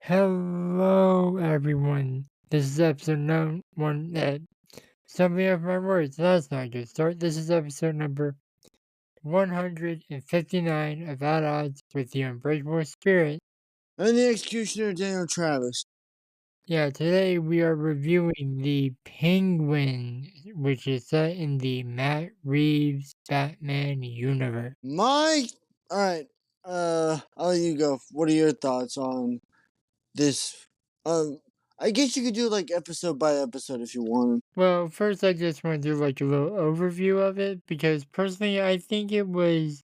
Hello, everyone. This is episode one. Some of my words. That's not a good start. This is episode number 159 of At Odds with the Unbreakable Spirit. And the Executioner, Daniel Travis. Yeah, today we are reviewing The Penguin, which is set in the Matt Reeves Batman universe. Alright, I'll let you go. What are your thoughts on this? I guess you could do like episode by episode if you wanted. Well, first I just want to do like a little overview of it because personally I think it was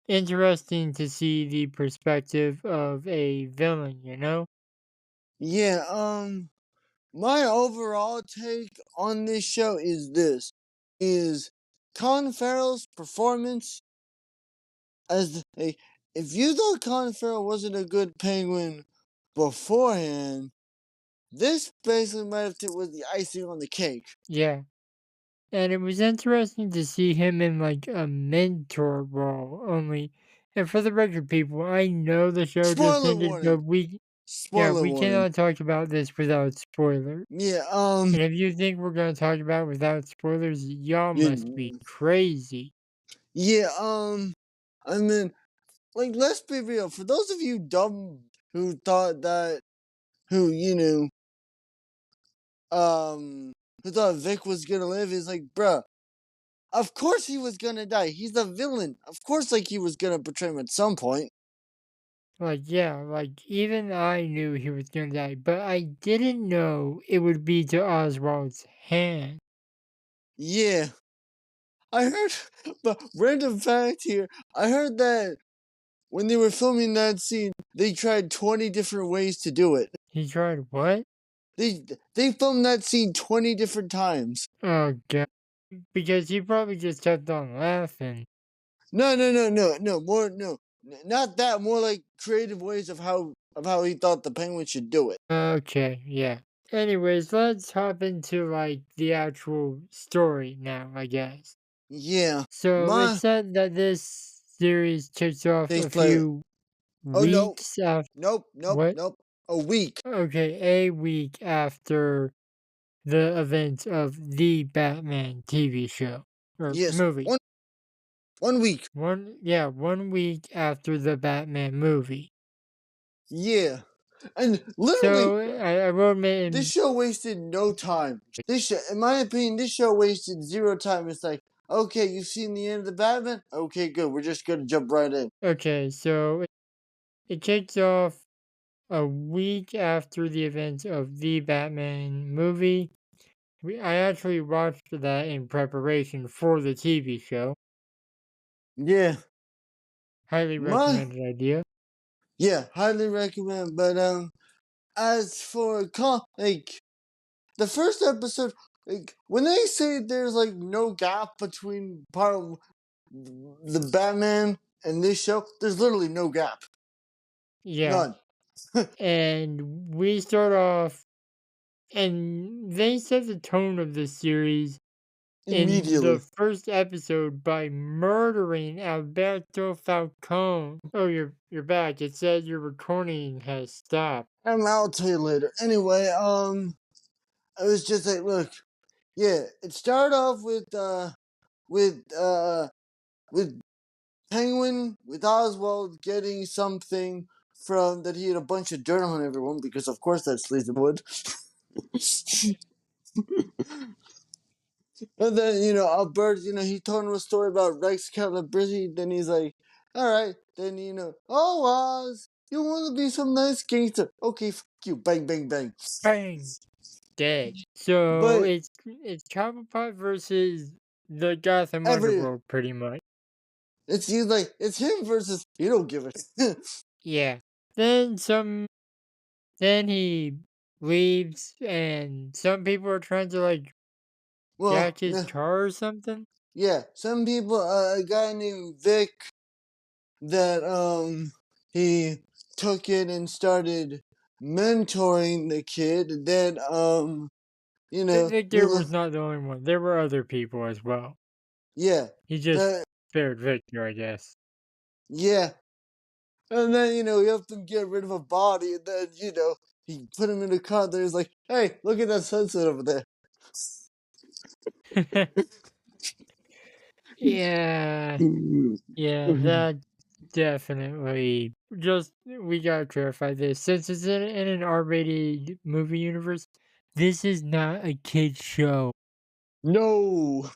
interesting to see the perspective of a villain, you know? Yeah, my overall take on this show is this. Is Colin Farrell's performance as if you thought Colin Farrell wasn't a good penguin beforehand, this basically might have was the icing on the cake. Yeah. And it was interesting to see him in like a mentor role only. And for the record, people, I know the show just Spoiler ended, but warning. yeah, Spoiler we warning. cannot talk about this without spoilers. Yeah, And if you think we're going to talk about it without spoilers, y'all must be crazy. yeah, I mean, like, let's be real. For those of you dumb who thought that, who thought Vic was gonna live, is like, bruh, of course he was gonna die. He's a villain. Of course, like, he was gonna betray him at some point. Like, yeah, like, even I knew he was gonna die, but I didn't know it would be to Oswald's hand. Yeah. I heard, but random fact here, I heard that when they were filming that scene, they tried 20 different ways to do it. He tried what? They filmed that scene 20 different times. Oh, God. Because he probably just kept on laughing. No, not that. More like creative ways of how he thought the penguin should do it. Okay, yeah. Anyways, let's hop into, like, the actual story now, I guess. Yeah, So it's said that this series kicks off they a play. few Oh no, weeks after. nope. What? A week. Okay, a week after the events of the Batman TV show or Yes, movie. 1 week. 1 week after the Batman movie. Yeah, and literally, So I will admit, this show wasted no time. In my opinion, this show wasted zero time. It's like, okay, you've seen the end of the Batman. Okay, good. We're just gonna jump right in. okay, so it kicks off a week after the events of the Batman movie. I actually watched that in preparation for the TV show. Yeah, Highly my recommended idea. highly recommend. But as for like the first episode, like when they say there's like no gap between part of the Batman and this show, there's literally no gap. Yeah. None. And we start off, and they set the tone of the series in the Immediately. first episode by murdering Alberto Falcone. Oh, you're back. It says your recording has stopped. I'll tell you later. Anyway, I was just like, look, yeah, it started off with with Penguin with Oswald getting something from that he had a bunch of dirt on everyone because of course that's Sleazy would. And then, Albert, he told him a story about Rex Calabrese. Then he's like, all right. Then, oh, Oz, you want to be some nice gangster. Okay, fuck you. Bang, bang, bang. Bang! Dead. So But it's Cobblepot versus the Gotham every, Underworld, pretty much. it's it's him versus, you don't give a. Yeah. Then he leaves, and some people are trying to like Well, jack his car or something. yeah, some people, a guy named Vic, that, he took it and started mentoring the kid. Then, we Victor look, was not the only one. There were other people as well. yeah, He just the, spared Victor, I guess. yeah. And then, he helped him get rid of a body, and then, he put him in a car. There, he's like, "Hey, look at that sunset over there." Yeah, yeah, that definitely. Just we gotta clarify this. Since it's in an R-rated movie universe, this is not a kid's show. No,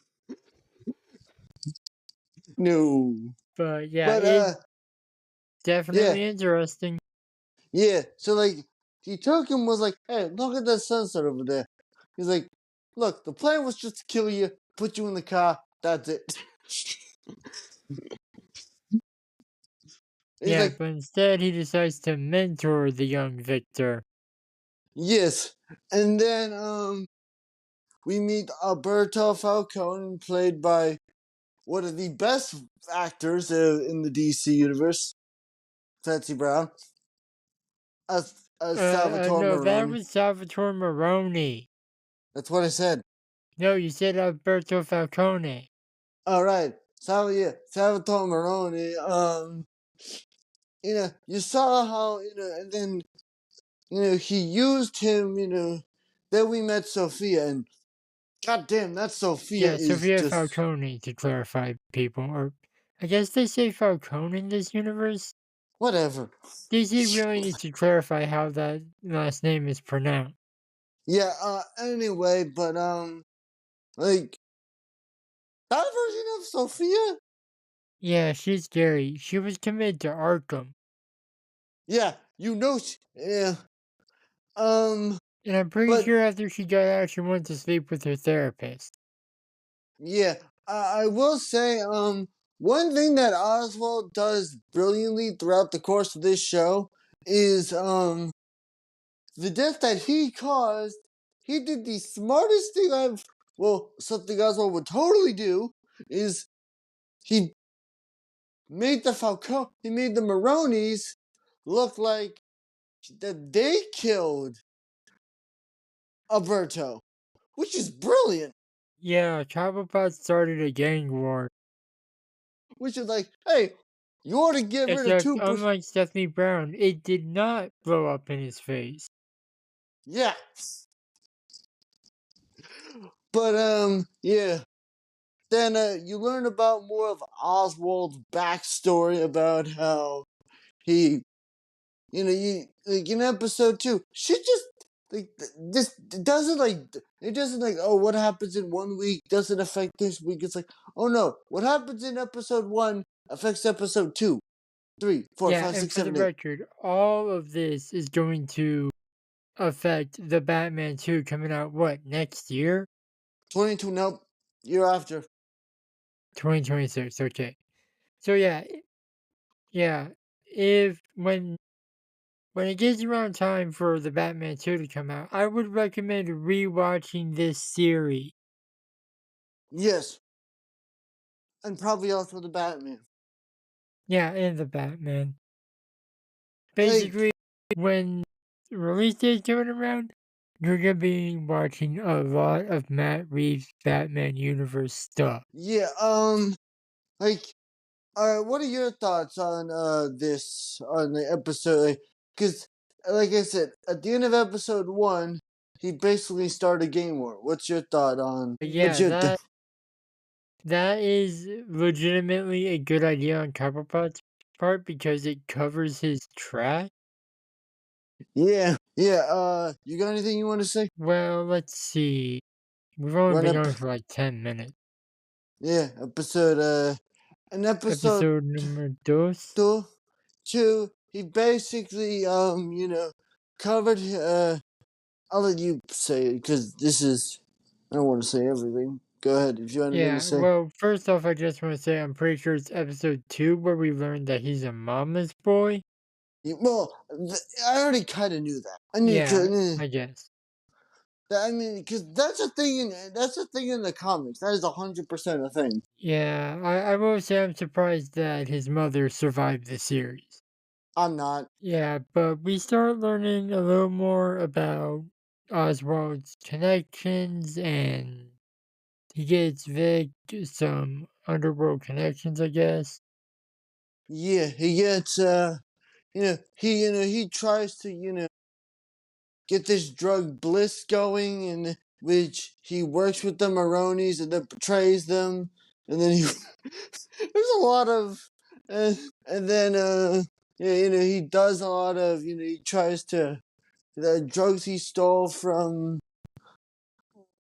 no. But yeah, But it's yeah, definitely interesting. yeah. So like, he took him, was like, "Hey, look at that sunset over there." He's like, "Look, the plan was just to kill you, put you in the car. That's it." He's Yeah, like, but instead he decides to mentor the young Victor. "Yes." And then we meet Alberto Falcone, played by one of the best actors in the DC universe, Clancy Brown, as Salvatore No, that Marone. was Salvatore Maroni. That's what I said. No, you said Alberto Falcone. All right, yeah, Salvatore Marone. You saw how and then he used him. Then we met Sophia, and goddamn, that Sophia Yeah, is Sofia just Falcone to clarify people, or I guess they say Falcone in this universe. whatever. DC really needs to clarify how that last name is pronounced. Yeah. Anyway, but like that version of Sophia. Yeah, she's scary. She was committed to Arkham, Yeah. Yeah. Um. and I'm pretty But sure after she got out, she went to sleep with her therapist. yeah, I will say, one thing that Oswald does brilliantly throughout the course of this show is, the death that he caused. He did the smartest thing something Oswald would totally do is he he made the Maronis look like that they killed Alberto, which is brilliant. Yeah, Cobblepot started a gang war. Which is like, hey, you ought to get rid of Except, 2%. unlike Stephanie Brown, it did not blow up in his face. Yeah. But yeah. Then you learn about more of Oswald's backstory about how he, you like in episode 2, she just like this doesn't like it doesn't like, oh, what happens in 1 week doesn't affect this week. It's like, oh no, what happens in episode 1 affects episode 2, 3, 4, Yeah, 5, and 6, for the 7, 8. record, all of this is going to affect the Batman 2 coming out, what, next year? 22, nope, year after. 2026, okay. So yeah, yeah, if when it gets around time for the Batman 2 to come out, I would recommend rewatching this series. Yes, and probably also the Batman. Yeah, and the Batman. Like, Basically, when the release date's coming around, you're gonna be watching a lot of Matt Reeves' Batman universe stuff. yeah, like, what are your thoughts on this on the episode? Because, like I said, at the end of episode 1, he basically started Game War. What's your thought on? But What's yeah, your that is legitimately a good idea on Cobblepot's part because it covers his track. Yeah, yeah. You got anything you want to say? Well, let's see. We've only Run been up. going for like 10 minutes. Yeah, episode. In episode Episode number dos. 2, he basically covered. I'll let you say it because this is. I don't want to say everything. Go ahead if you have anything to Yeah, say. well, first off, I just want to say I'm pretty sure it's episode 2 where we learned that he's a mama's boy. Well, I already kind of knew that. I knew Yeah, because I guess. that's a thing in the comics. That is 100% a thing. Yeah, I will say I'm surprised that his mother survived the series. I'm not. Yeah, but we start learning a little more about Oswald's connections, and he gets Vic some underworld connections, I guess. Yeah, he gets. he tries to get this drug bliss going, and which he works with the Maronis and then betrays them, and then he there's a lot of uh, and then yeah, he does a lot of he tries to the drugs he stole from.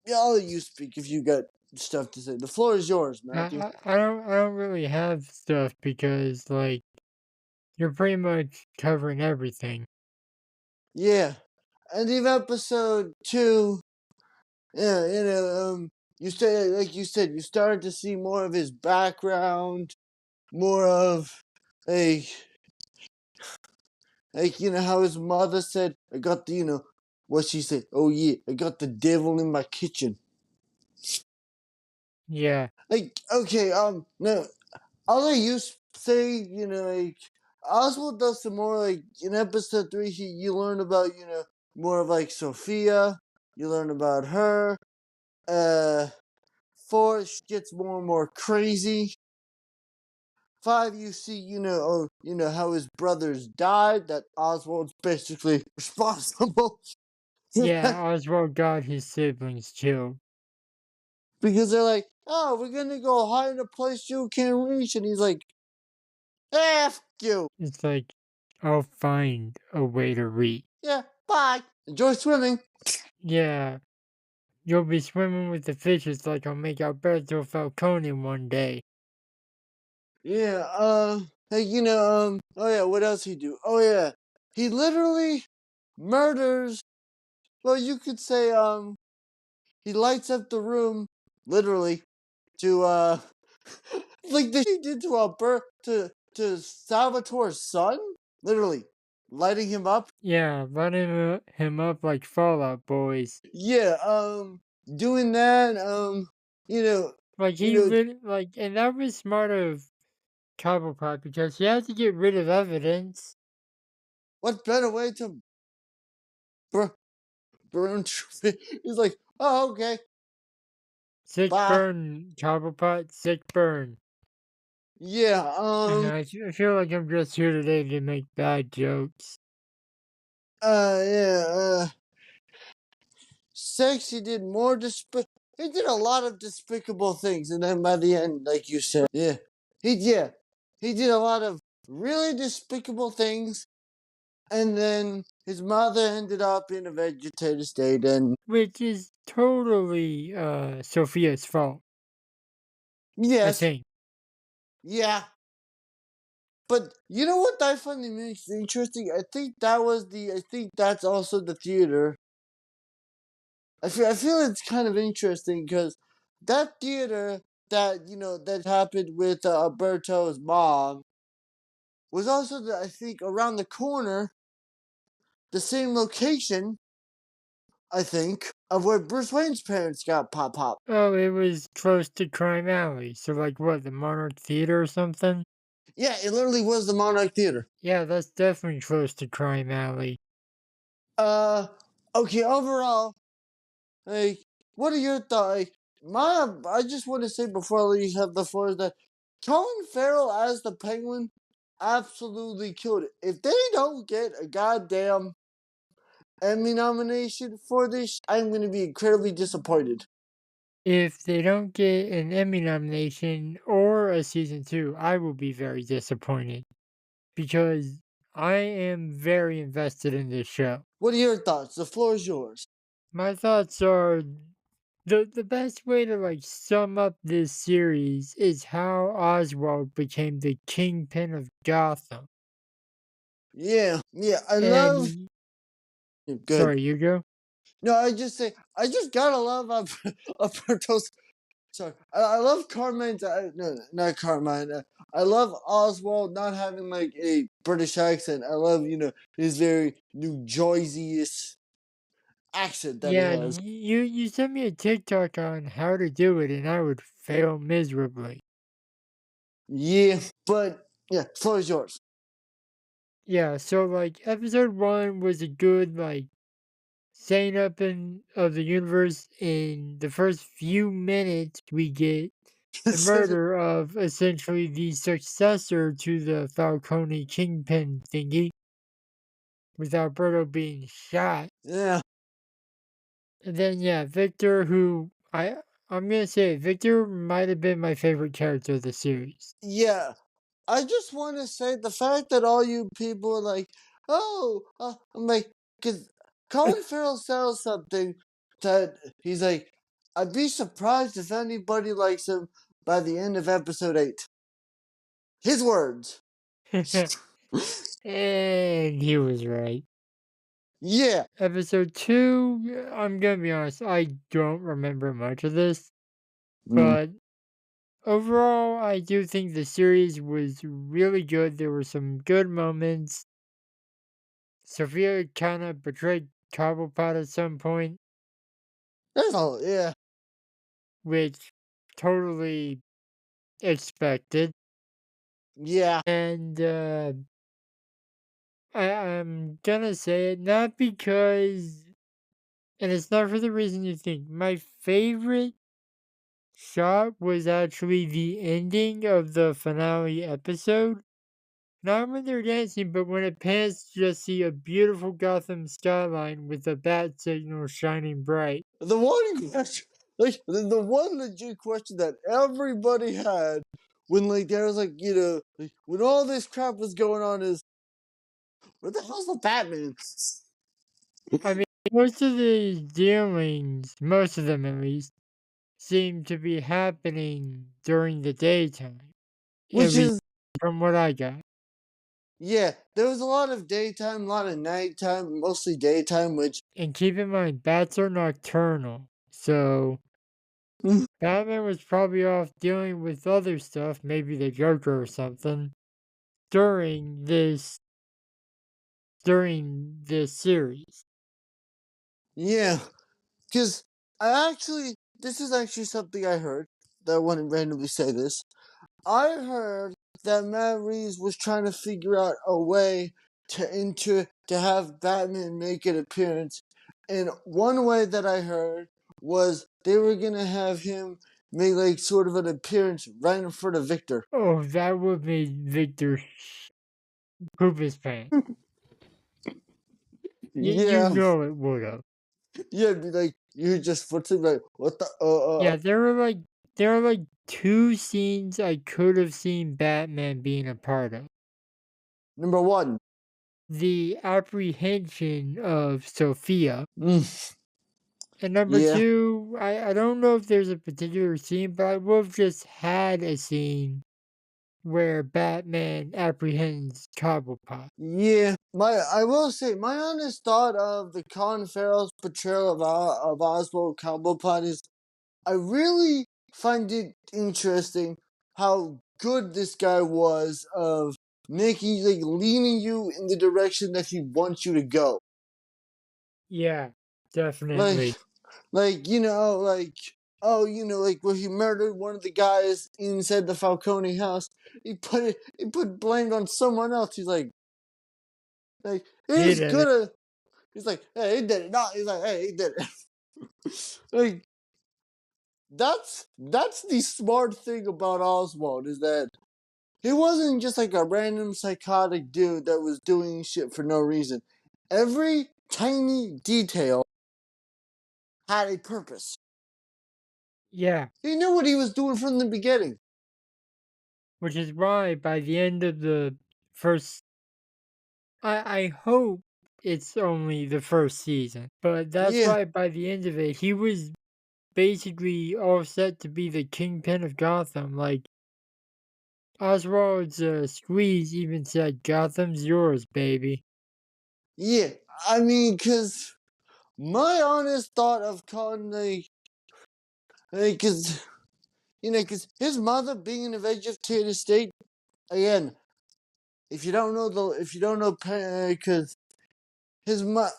Yeah, I'll let you speak if you got stuff to say. The floor is yours, I, Matthew. I don't really have stuff because like you're pretty much covering everything. Yeah, end of episode 2. Yeah, you say like you said, you started to see more of his background, more of like how his mother said, "I got the what she said. Oh yeah, I got the devil in my kitchen." Yeah, Like okay, no, I'll let you say like Oswald does some more like in episode 3. You learn about more of like Sophia. You learn about her. Uh, 4 gets more and more crazy. 5, you see, how his brothers died, that Oswald's basically responsible for yeah, that. Oswald got his siblings killed. Because they're like, oh, we're gonna go hide in a place you can't reach. And he's like, F you. It's like, I'll find a way to reach. Yeah, bye. Enjoy swimming. Yeah, you'll be swimming with the fishes like I'll make Alberto Falcone one day. Yeah, hey, oh yeah, what else he do? Oh yeah, he literally murders, well, you could say, he lights up the room, literally, to, like the shit he did to to Salvatore's son, literally lighting him up. Yeah, lighting him up like Fallout Boys. Yeah, doing that. You know, Like you he know, lit like, and that was smart of Cobblepot because he had to get rid of evidence. what better way to bur- burn? He's like, oh, okay, Sick bye. burn, Cobblepot, sick burn. Yeah, And I feel like I'm just here today to make bad jokes. yeah, Sexy did more he did a lot of despicable things, and then by the end, like you said, yeah, he did a lot of really despicable things, and then his mother ended up in a vegetative state, and Which is totally Sophia's fault, I yes, think. yeah. But you know what I find interesting? I think that's also the theater. I feel it's kind of interesting because that theater that that happened with Alberto's mom was also I think around the corner, the same location I think of where Bruce Wayne's parents got pop. Oh, it was close to Crime Alley. So, like, what, the Monarch Theater or something? Yeah, it literally was the Monarch Theater. Yeah, that's definitely close to Crime Alley. Uh, okay. Overall, like, what are your thoughts? Like, I just want to say before I let you have the floor that Colin Farrell as the Penguin absolutely killed it. If they don't get a goddamn Emmy nomination for this, I'm going to be incredibly disappointed. If they don't get an Emmy nomination or a season 2, I will be very disappointed because I am very invested in this show. What are your thoughts? The floor is yours. My thoughts are the best way to like sum up this series is how Oswald became the kingpin of Gotham. Yeah, yeah, I love. And Good. sorry, you go. No, I just gotta love Alberto's. Sorry, I love Carmine's. No, not Carmine. I love Oswald not having like a British accent. I love his very New Jersey accent that he Yeah, has. you sent me a TikTok on how to do it, and I would fail miserably. Yeah, but yeah, floor is yours. Yeah, so like episode 1 was a good like setting up in of the universe. In the first few minutes, we get the murder of essentially the successor to the Falcone Kingpin thingy. with Alberto being shot. Yeah, And then yeah, Victor, who I'm gonna say Victor might have been my favorite character of the series. yeah. I just want to say the fact that all you people are like, oh, I'm like, because Colin Farrell sells something that he's like, I'd be surprised if anybody likes him by the end of episode 8. His words. And he was right. Yeah. Episode 2, I'm gonna be honest, I don't remember much of this, Mm. but overall, I do think the series was really good. There were some good moments. Sophia kind of betrayed Cobblepot at some point, There's all, yeah. which totally expected. Yeah. And I'm gonna say it not because, and it's not for the reason you think. My favorite shot was actually the ending of the finale episode. Not when they're dancing, but when it pans to just see a beautiful Gotham skyline with the bat signal shining bright. The one question, like, the one legit question that everybody had when, like, there was, like, like, when all this crap was going on is, where the hell's the Batman? I mean, most of the dealings, most of them at least, seem to be happening during the daytime, at Which least is, from what I got. yeah, there was a lot of daytime, a lot of nighttime, mostly daytime, which, And keep in mind, bats are nocturnal, so Batman was probably off dealing with other stuff, maybe the Joker or something, during this series. yeah, because this is actually something I heard, that I want to randomly say this. I heard that Matt Reeves was trying to figure out a way to have Batman make an appearance, and one way that I heard was they were gonna have him make like sort of an appearance right in front of Victor. Oh, that would make Victor poop his pants. You Yeah, know it would have. yeah, be like you just put it like what the Yeah, there were like two scenes I could have seen Batman being a part of. number one. The apprehension of Sophia. Mm, And number yeah, two, I don't know if there's a particular scene, but I would have just had a scene where Batman apprehends Cobblepot. yeah. I will say my honest thought of the Colin Farrell's portrayal of Oswald Cobblepot is I really find it interesting how good this guy was of making like leaning you in the direction that he wants you to go. Yeah, Like definitely. like oh like where he murdered one of the guys inside the Falcone house. He put blame on someone else. Like He he's did it. good at he's like, hey, he did it. No, he's like, hey, he did it. Like that's the smart thing about Oswald is that he wasn't just like a random psychotic dude that was doing shit for no reason. Every tiny detail had a purpose. Yeah, He knew what he was doing from the beginning. which is why by the end of the first, I hope it's only the first season, but that's Yeah, why by the end of it, he was basically all set to be the kingpin of Gotham. Like, Oswald's squeeze even said, Gotham's yours, baby. yeah. I mean, cause my honest thought of Con, cause cause his mother being in a vegetative state again. If you don't know, cause his mother.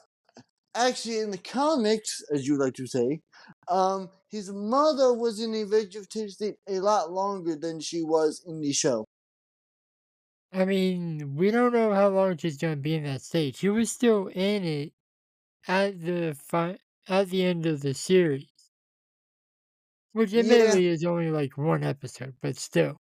Actually, in the comics, as you like to say, his mother was in a vegetative state a lot longer than she was in the show. I mean, we don't know how long she's gonna be in that state. She was still in it at at the end of the series, which Yeah, admittedly is only like one episode, but still.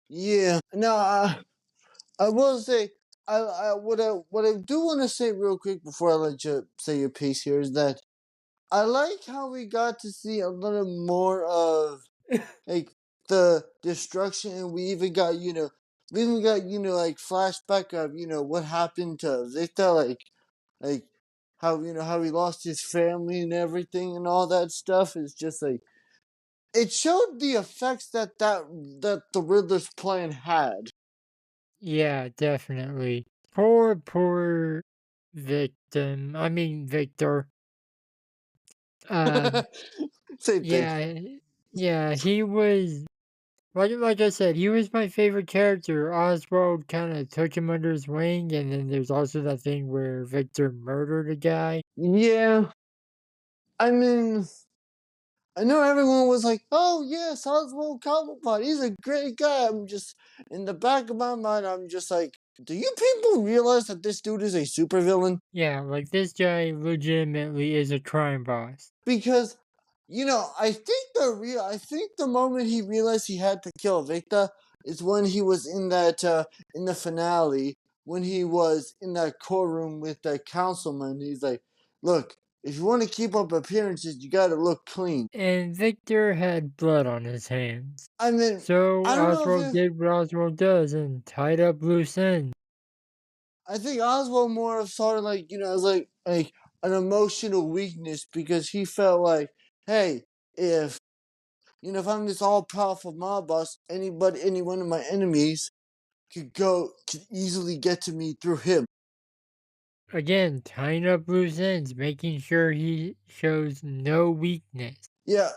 yeah. No, I will say, what I do want to say real quick before I let you say your piece here is that I like how we got to see a little more of like the destruction, and we even got like flashback of what happened to Victor, like how how he lost his family and everything and all that stuff. Is just like it showed the effects that the Riddler's plan had. Yeah, definitely. Poor victim. I mean, Victor. Um, Same thing. yeah, yeah, he was like I said, he was my favorite character. Oswald kind of took him under his wing, and then there's also that thing where Victor murdered a guy. Yeah, I mean, I know everyone was like, "Oh yes, Oswald Cobblepot, he's a great guy." I'm just in the back of my mind, I'm just like, do you people realize that this dude is a supervillain? Yeah, like this guy legitimately is a crime boss. Because I think the moment he realized he had to kill Victor is when he was in the finale, when he was in that courtroom with the councilman. He's like, "Look, if you want to keep up appearances, you got to look clean." And Victor had blood on his hands. I mean, So I don't know if Oswald you did what Oswald does and tied up loose ends. I think Oswald more of sort of like as like an emotional weakness because he felt like, hey, if if I'm this all powerful mob boss, any one of my enemies could easily get to me through him. Again, tying up loose ends, making sure he shows no weakness. Yeah.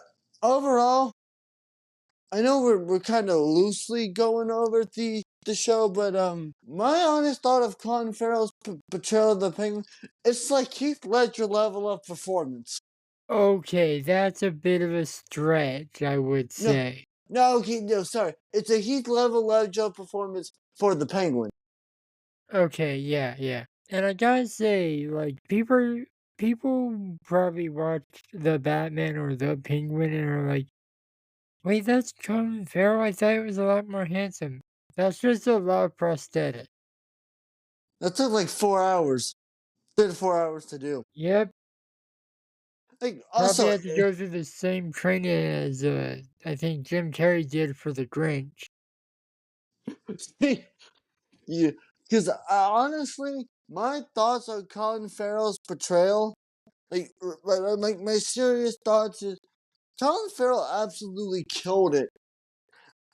Overall, I know we're kind of loosely going over the show, but my honest thought of Colin Farrell's portrayal of the Penguin, it's like Heath Ledger level of performance. Okay, that's a bit of a stretch, I would No, say. no, okay, no, sorry. It's a Heath level Ledger performance for the Penguin. Okay, yeah, yeah. And I gotta say, like, people probably watched the Batman or the Penguin and are like, wait, that's Colin Farrell? I thought he was a lot more handsome. That's just a lot of prosthetic. That took like 4 hours, 3 to 4 hours to do. Yep, Like probably also, had to go through the same training as, I think Jim Carrey did for The Grinch. yeah, because honestly, my thoughts on Colin Farrell's portrayal, like my serious thoughts is Colin Farrell absolutely killed it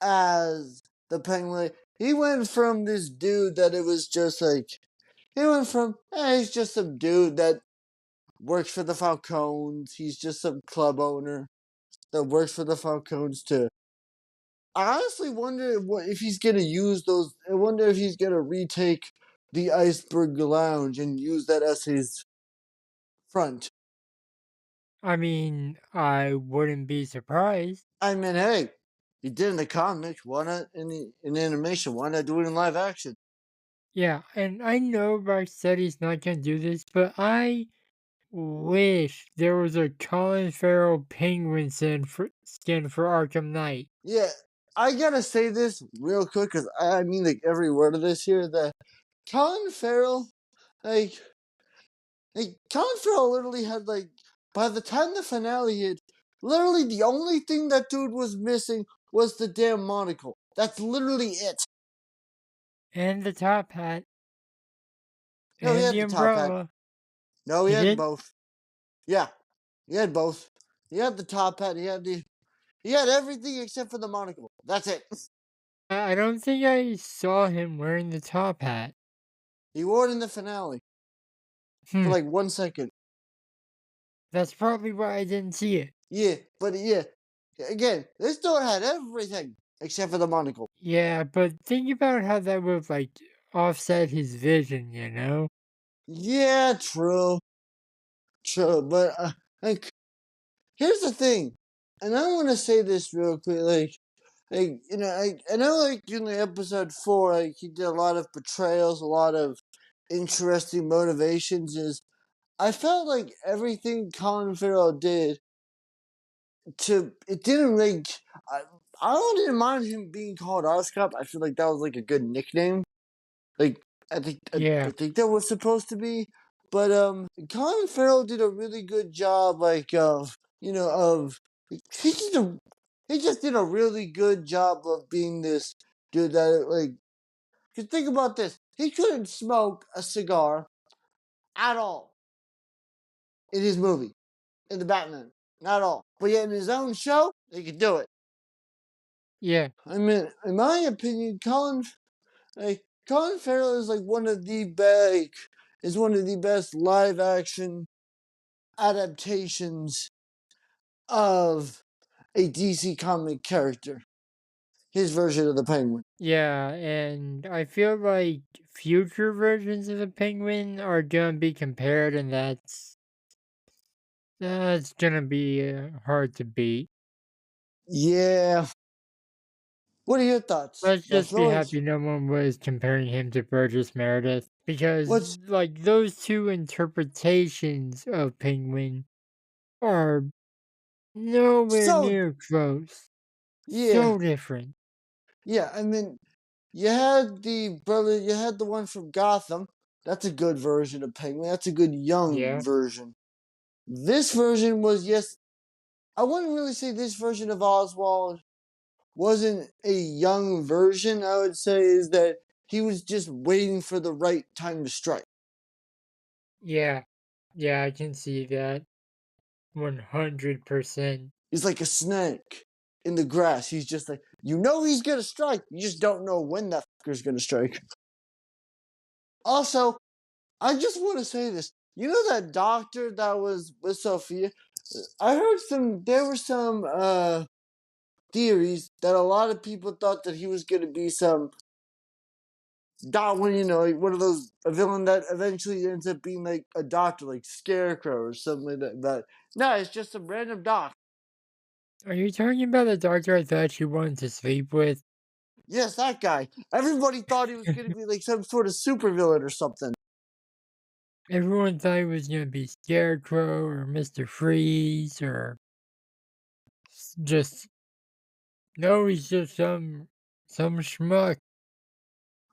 as the Penguin. He went from this dude that it was just like he went from he's just some dude that works for the Falcons. He's just some club owner that works for the Falcons to. I honestly wonder if he's gonna use those. I wonder if he's gonna retake the Iceberg Lounge and use that as his front. I mean, I wouldn't be surprised. I mean, hey, he did in the comics. Why not in animation? Why not do it in live action? Yeah, and I know Rock said he's not gonna do this, but I wish there was a Colin Farrell penguin skin for Arkham Knight. Yeah, I gotta say this real quick because I mean like every word of this here. That Colin Farrell, like Colin Farrell literally had like by the time the finale hit, literally the only thing that dude was missing was the damn monocle. That's literally it. And the top hat. No, he And had the the top hat. umbrella. No, he He had did? both. Yeah, he had both. He had the top hat. He had everything except for the monocle. That's it. I don't think I saw him wearing the top hat. He wore it in the finale for Hmm, like 1 second. that's probably why I didn't see it. Yeah, but yeah, again, this dude had everything except for the monocle. Yeah, but think about how that would, like, offset his vision, you know? Yeah, true, true. But like, here's the thing, and I want to say this real quick. Like I know, like in the episode 4, like he did a lot of portrayals, a lot of interesting motivations. Is I felt like everything Colin Farrell did to it didn't like I I didn't mind him being called Oscar. I feel like that was like a good nickname. Like Yeah, I think that was supposed to be, but Colin Farrell did a really good job, like of he just he just did a really good job of being this dude that like. Cause think about this, he couldn't smoke a cigar at all in his movie in the Batman, not at all. But yet in his own show, he could do it. yeah, I mean, in my opinion, Colin Farrell is like one of the best live action adaptations of a DC comic character. His version of the Penguin. yeah, and I feel like future versions of the Penguin are gonna be compared, and that's gonna be hard to beat. Yeah. What are your thoughts? Let's The just be floor is happy no one was comparing him to Burgess Meredith because, what's like, those two interpretations of Penguin are nowhere so near close. yeah. So different. Yeah, I mean you had the one from Gotham. That's a good version of Penguin. That's a good young Yeah. version. This version was yes I wouldn't really say this version of Oswald wasn't a young version. I would say is that he was just waiting for the right time to strike. Yeah. Yeah, I can see that 100%. He's like a snake in the grass. He's just like, you know he's gonna strike. You just don't know when that fucker's gonna strike. Also, I just want to say this. You know that doctor that was with Sophia? I heard there were some theories that a lot of people thought that he was gonna be some Darwin, like one of those a villain that eventually ends up being like a doctor, like Scarecrow or something like that. But no, it's just some random doc. Are you talking about the doctor I thought you wanted to sleep with? Yes, that guy. Everybody thought he was gonna be like some sort of supervillain or something. Everyone thought it was gonna be Scarecrow or Mr. Freeze or just no, he's just some schmuck.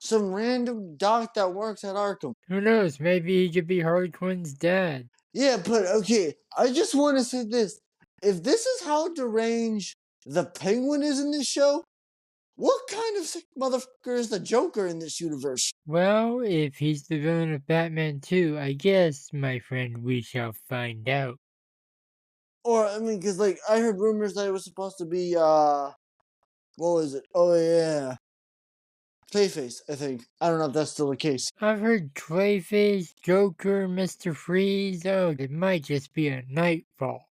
Some random doc that works at Arkham. Who knows? Maybe he could be Harley Quinn's dad. Yeah, but okay, I just want to say this. If this is how deranged the Penguin is in this show, what kind of sick motherfucker is the Joker in this universe? Well, if he's the villain of Batman 2, I guess, my friend, we shall find out. Or, I mean, because, like, I heard rumors that it was supposed to be, what was it? Oh, yeah. Clayface, I think. I don't know if that's still the case. I've heard Clayface, Joker, Mr. Freeze. Oh, it might just be a Nightfall.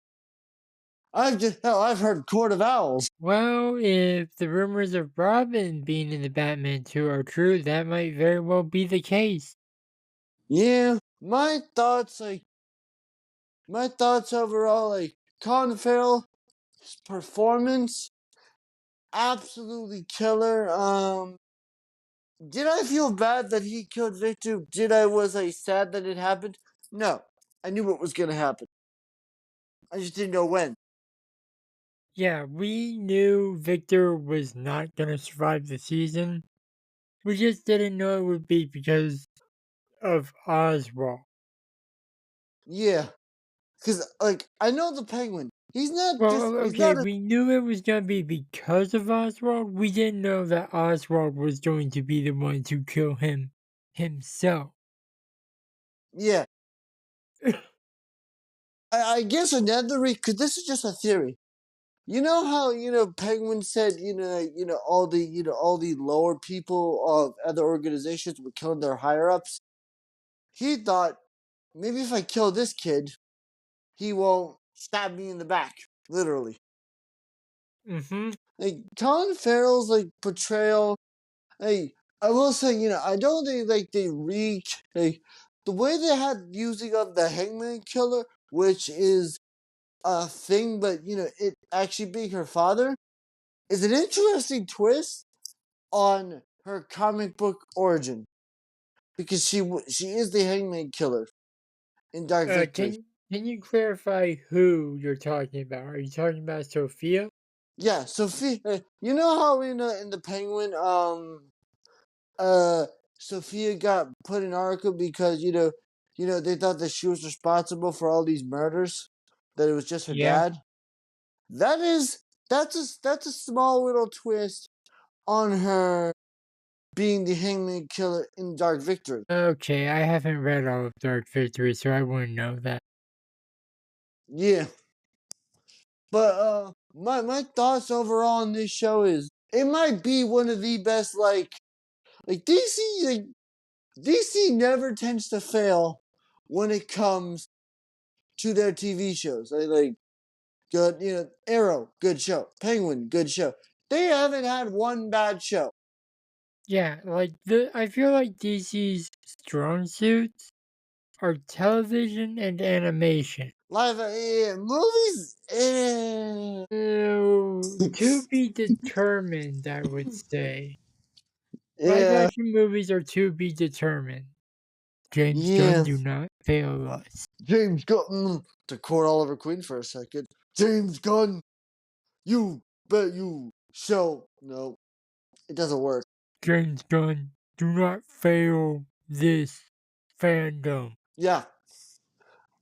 I've heard Court of Owls. Well, if the rumors of Robin being in the Batman 2 are true, that might very well be the case. Yeah, my thoughts overall, like, Colin Farrell's performance, absolutely killer. Did I feel bad that he killed Victor? Was I sad that it happened? No. I knew what was gonna happen. I just didn't know when. Yeah, we knew Victor was not going to survive the season. We just didn't know it would be because of Oswald. Yeah. Cause like I know the penguin. He's Okay, not a we knew it was going to be because of Oswald. We didn't know that Oswald was going to be the one to kill him himself. yeah. I guess another cause this is just a theory. You know how, Penguin said, all the lower people of other organizations were killing their higher ups? He thought, maybe if I kill this kid, he won't stab me in the back. Literally. Mm-hmm. Like Colin Farrell's like portrayal. Hey, I will say, I don't think like they reach like the way they had using of the Hangman Killer, which is a thing, but it actually being her father is an interesting twist on her comic book origin because she is the Hangman Killer in Dark Victory. Can you clarify who you're talking about? Are you talking about Sophia? Yeah, Sophia. You know how in the Penguin, uh, Sophia got put in Arkham because they thought that she was responsible for all these murders, that it was just her Yeah. dad. That is that's a small little twist on her being the Hangman Killer in Dark Victory. Okay, I haven't read all of Dark Victory, so I wouldn't know that. Yeah, but my thoughts overall on this show is it might be one of the best like DC never tends to fail when it comes to their TV shows. Like good, Arrow, good show. Penguin, good show. They haven't had one bad show. Yeah, like I feel like DC's strong suits are television and animation. Live movies, To be determined, I would say. Live yeah, action movies are to be determined. James Gunn, yeah. do not fail us. James Gunn, to quote Oliver Queen for a second. James Gunn, you bet you shall. No, it doesn't work. James Gunn, do not fail this fandom. Yeah.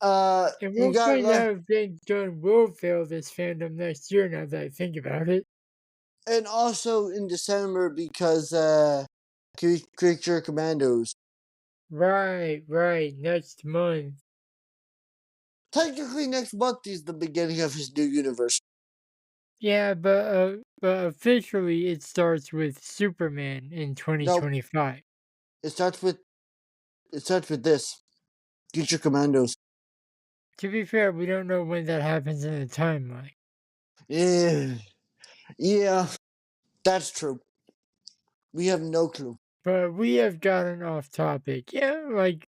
And You we'll got find out if James Gunn will fail this fandom next year now that I think about it. and also in December because Creature Commandos. Right, next month. Technically, next month is the beginning of his new universe. Yeah, but officially it starts with Superman in Nope. 2025. It starts with this Creature Commandos. To be fair, we don't know when that happens in the timeline. Yeah, yeah, that's true. We have no clue. But we have gotten off topic. Yeah, like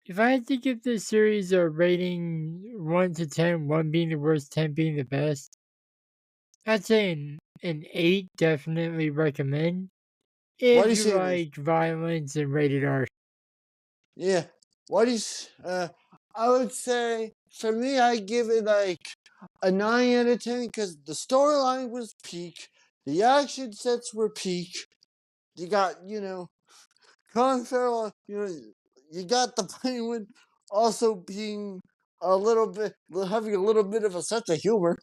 if I had to give this series a rating 1 to 10, 1 being the worst, 10 being the best, I'd say an 8, definitely recommend. Why do If you you say this? like violence and rated R. Yeah. Why do you? I would say for me, I give it like a 9 out of 10 because the storyline was peak, the action sets were peak. You got Colin Farrell. You got the Penguin also being a little bit having a little bit of a sense of humor.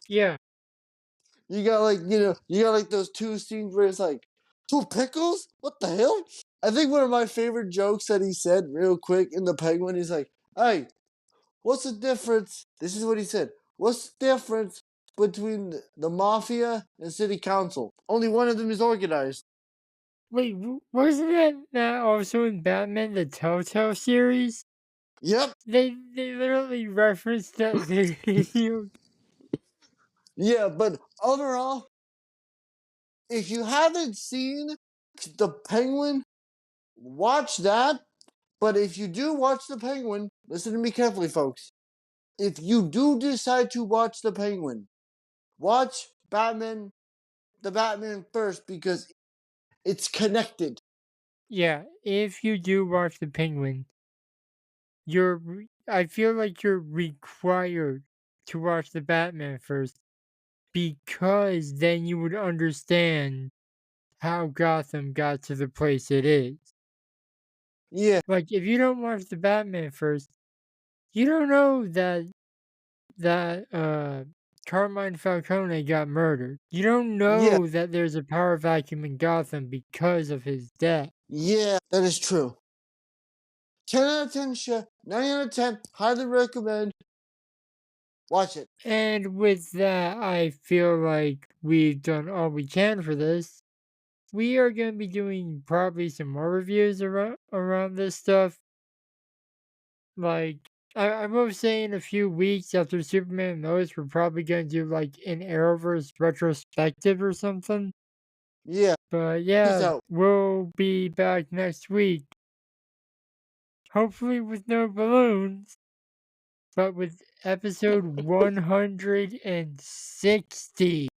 Yeah, You got like those two scenes where it's like, two pickles? What the hell? I think one of my favorite jokes that he said real quick in the Penguin, he's like, hey, what's the difference? This is what he said. What's the difference between the mafia and city council? Only one of them is organized. wait, wasn't that also in Batman the Telltale series? Yep. They literally referenced that video. Yeah, but overall, if you haven't seen the Penguin, watch that. But if you do watch the Penguin, listen to me carefully, folks. If you do decide to watch the Penguin, watch the Batman first because it's connected. Yeah, if you do watch the Penguin, I feel like you're required to watch the Batman first because then you would understand how Gotham got to the place it is. Yeah, Like if you don't watch the Batman first, you don't know that Carmine Falcone got murdered. You don't yeah, know that there's a power vacuum in Gotham because of his death. yeah, that is true. 10 out of 10 show, 9 out of 10, highly recommend. Watch it. And with that, I feel like we've done all we can for this. We are going to be doing probably some more reviews around this stuff. Like, I will say in a few weeks after Superman and Lois, we're probably going to do like an Arrowverse retrospective or something. Yeah, But peace yeah, out. we'll be back next week. Hopefully with no balloons, but with episode 160.